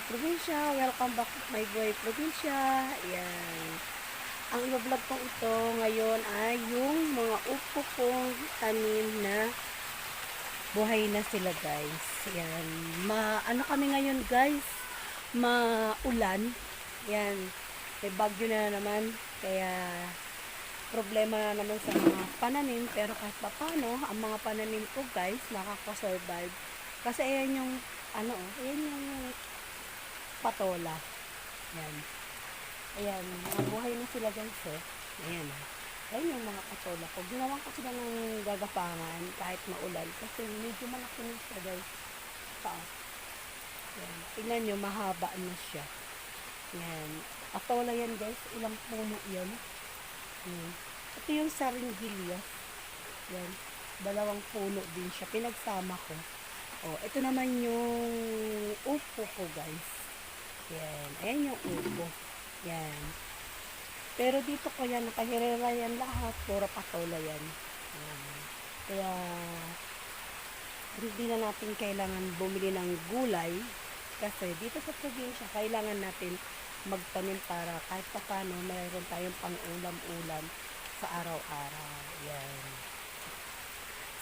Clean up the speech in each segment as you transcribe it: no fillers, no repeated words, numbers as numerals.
Buhay Probinsya. Welcome back to my Buhay Probinsya. Ayan. Ang i-vlog ko ito ngayon ay yung mga upo kong tanim na buhay na sila, guys. Ayan. Ano kami ngayon, guys? Maulan. Ayan. May bagyo na naman. Kaya problema na naman sa mga pananim. Pero kahit pa paano, ang mga pananim ko, guys, nakaka-survive. Kasi ayan yung ayan yung patola. Ayan. Ayan, mga buhay na sila, guys, eh. Ayan. Ayan yung mga patola ko. Ginawan ko sila ng gagapangan kahit maulan. Kasi medyo malaki na siya, guys. Ayan. Tingnan nyo, mahaba na siya. Ayan. Patola yan, guys. Ilang puno yan. Ayan. Ito yung saringgilya. Ayan. 2 puno din siya. Pinagsama ko. Oh, ito naman yung upo ko, guys. Yan. Ayan yung upo. Yan. Pero dito ko yan, nakahirera yan lahat. Pura patola yan. Yan. Kaya, hindi na natin kailangan bumili ng gulay. Kasi dito sa probinsya, kailangan natin magtanim para kahit pa paano, mayroon tayong pang-ulam-ulam sa araw-araw. Yan.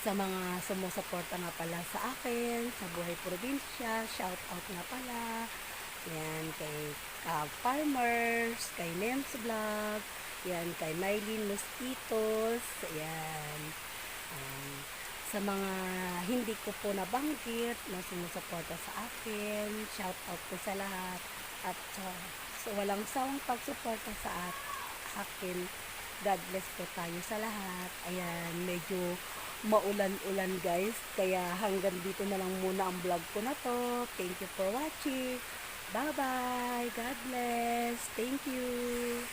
Sa mga sumusuporta nga pala sa akin, sa Buhay Probinsya, shout out nga pala. Yan, kay Farmers, kay Nems Vlog, yan, kay Mylene Mosquitos, yan. Sa mga hindi ko po nabanggit na sumusuporta sa akin, shout out po sa lahat. At sa walang sawang pagsuporta sa akin, God bless po tayo sa lahat. Ayan, medyo maulan-ulan, guys. Kaya hanggang dito na lang muna ang vlog ko na to. Thank you for watching. Bye-bye. God bless. Thank you.